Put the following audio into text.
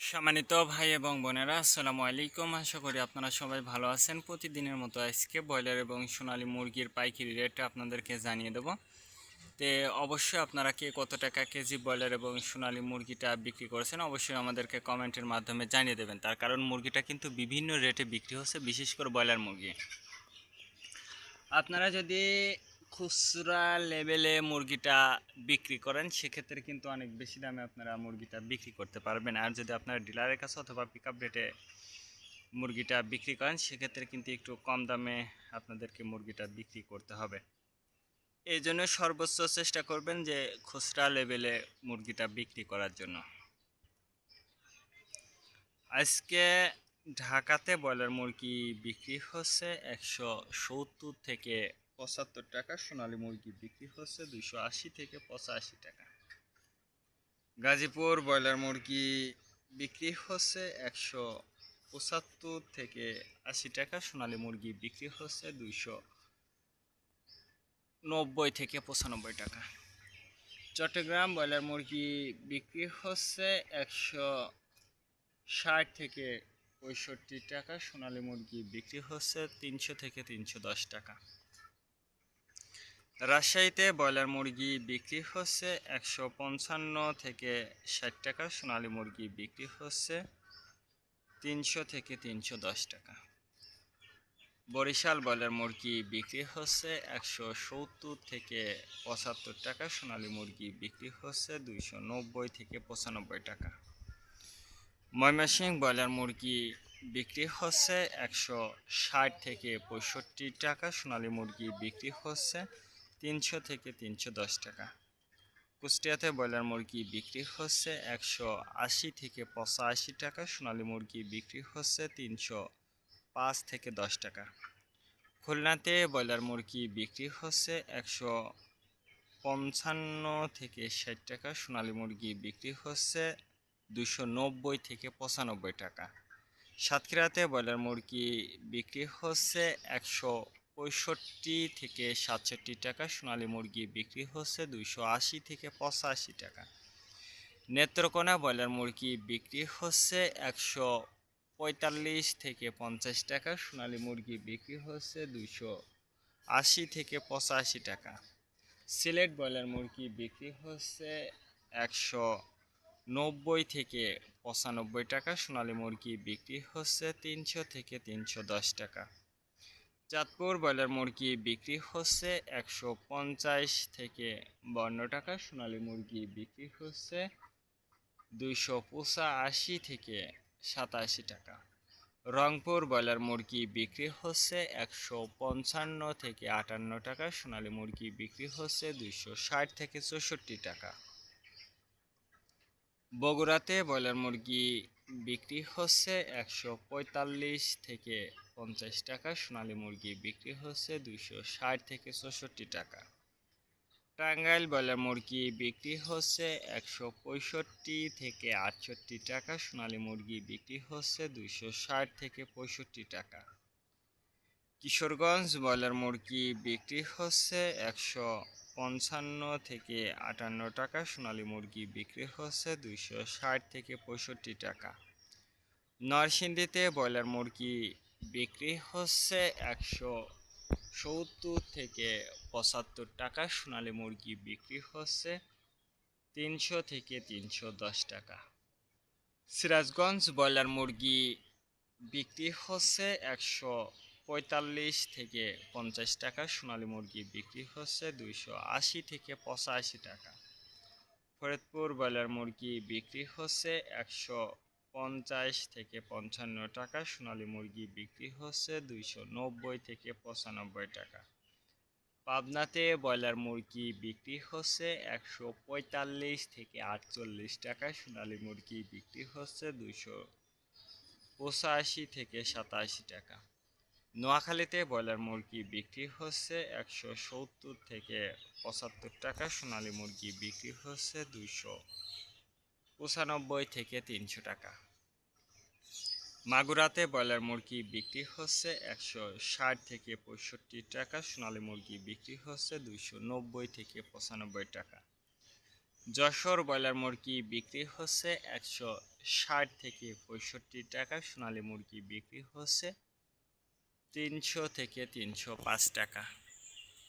সম্মানিত ভাই এবং বোনেরা, আসসালামু আলাইকুম। আশা করি আপনারা সবাই ভালো আছেন। প্রতিদিনের মতো আজকে ব্রয়লার এবং সোনালী মুরগির পাইকারি রেট আপনাদেরকে জানিয়ে দেব। তে অবশ্যই আপনারা কে কত টাকা কেজি ব্রয়লার এবং সোনালী মুরগিটা বিক্রি করেছেন অবশ্যই আমাদেরকে কমেন্টের মাধ্যমে জানিয়ে দেবেন। তার কারণ মুরগিটা কিন্তু বিভিন্ন রেটে বিক্রি হচ্ছে, বিশেষ করে ব্রয়লার মুরগি। আপনারা যদি খুচরা লেভেলে মুরগিটা বিক্রি করেন সেক্ষেত্রে কিন্তু অনেক বেশি দামে আপনারা মুরগিটা বিক্রি করতে পারবেন। আর যদি আপনারা ডিলারের কাছে অথবা পিক আপ রেটে মুরগিটা বিক্রি করেন সেক্ষেত্রে কিন্তু একটু কম দামে আপনাদেরকে মুরগিটা বিক্রি করতে হবে। এই জন্য সর্বোচ্চ চেষ্টা করবেন যে খুচরা লেভেলে মুরগিটা বিক্রি করার জন্য। আজকে ঢাকাতে ব্রয়লার মুরগি বিক্রি হচ্ছে 170 থেকে 75 টাকা, সোনালী মুরগি বিক্রি হচ্ছে 280 থেকে 85 টাকা। গাজীপুর ব্রয়লার মুরগি বিক্রি হচ্ছে 175 থেকে 80 টাকা, সোনালী মুরগি বিক্রি হচ্ছে 290 থেকে 95 টাকা। চট্টগ্রাম ব্রয়লার মুরগি বিক্রি হচ্ছে 160 থেকে 65 টাকা, সোনালী মুরগি বিক্রি হচ্ছে 300 থেকে 310 টাকা। রাজশাহীতে ব্রয়লার মুরগি বিক্রি হচ্ছে 155 থেকে 60 টাকা, সোনালী মুরগি বিক্রি হচ্ছে 300 থেকে 310 টাকা। বরিশাল ব্রয়লার মুরগি বিক্রি হচ্ছে 170 থেকে 75 টাকা, সোনালী মুরগি বিক্রি হচ্ছে 290 থেকে 95 টাকা। ময়মনসিংহ ব্রয়লার মুরগি বিক্রি হচ্ছে 160 থেকে 65 টাকা, সোনালী মুরগি বিক্রি হচ্ছে 300 থেকে 310 টাকা। কুষ্টিয়াতে ব্রয়লার মুরগি বিক্রি হচ্ছে 180 থেকে 85 টাকা, সোনালী মুরগি বিক্রি হচ্ছে 305 থেকে 10 টাকা। খুলনাতে ব্রয়লার মুরগি বিক্রি হচ্ছে 155 থেকে 60 টাকা, সোনালী মুরগি বিক্রি হচ্ছে 290 থেকে 95 টাকা। সাতক্ষীরাতে ব্রয়লার মুরগি বিক্রি হচ্ছে 165 থেকে 67 টাকা, সোনালী মুরগি বিক্রি হচ্ছে 280 থেকে 85 টাকা। নেত্রকোনা ব্রয়লার মুরগি বিক্রি হচ্ছে 145 থেকে 50 টাকা, সোনালী মুরগি বিক্রি হচ্ছে 280 থেকে 85 টাকা। সিলেট ব্রয়লার মুরগি বিক্রি হচ্ছে 190 থেকে 95 টাকা, সোনালী মুরগি বিক্রি হচ্ছে 300 থেকে 310 টাকা। চাঁদপুর ব্রয়লার মুরগি বিক্রি হচ্ছে 150 থেকে 52 টাকা, সোনালী মুরগি বিক্রি হচ্ছে 285 থেকে 87 টাকা। রংপুর ব্রয়লার মুরগি বিক্রি হচ্ছে 155 থেকে 58 টাকা, সোনালী মুরগি বিক্রি হচ্ছে 260 থেকে 64 টাকা। বগুড়াতে ব্রয়লার মুরগি বিক্রি হচ্ছে 145 থেকে 50 টাকা, সোনালী মুরগি বিক্রি হচ্ছে 260 থেকে 64 টাকা। টাঙ্গাইল ব্রয়লার মুরগি বিক্রি হচ্ছে 165 থেকে 68 টাকা, সোনালী মুরগি বিক্রি হচ্ছে 260 থেকে 65 টাকা। কিশোরগঞ্জ ব্রয়লার মুরগি বিক্রি হচ্ছে 155 থেকে 58 টাকা, সোনালী মুরগি বিক্রি হচ্ছে 260 থেকে 65 টাকা। নরসিংদীতে ব্রয়লার মুরগি বিক্রি হচ্ছে 170 থেকে 75 টাকা, সোনালী মুরগি বিক্রি হচ্ছে 300 থেকে 310 টাকা। সিরাজগঞ্জ ব্রয়লার মুরগি বিক্রি হচ্ছে 145 থেকে 50 টাকা, সোনালী মুরগি বিক্রি হচ্ছে 280 থেকে 85 টাকা। ফরিদপুর ব্রয়লার মুরগি বিক্রি হচ্ছে 150 থেকে 55 টাকা, সোনালী মুরগি বিক্রি হচ্ছে 290 থেকে 95 টাকা। পাবনাতে ব্রয়লার মুরগি বিক্রি হচ্ছে 145 থেকে 48 টাকা, সোনালী মুরগি বিক্রি হচ্ছে 285 থেকে 87 টাকা। নোয়াখালীতে ব্রয়লার মুরগি বিক্রি হচ্ছে 170 থেকে 75 টাকা, সোনালী মুরগি বিক্রি হচ্ছে 295 থেকে 300 টাকা। মাগুরাতে ব্রয়লার মুরগি বিক্রি হচ্ছে 160 থেকে 65 টাকা, সোনালী মুরগি বিক্রি হচ্ছে 290 থেকে 95 টাকা। যশোর ব্রয়লার মুরগি বিক্রি হচ্ছে 160 থেকে 65 টাকা, সোনালী মুরগি বিক্রি হচ্ছে 300 থেকে 305 টাকা।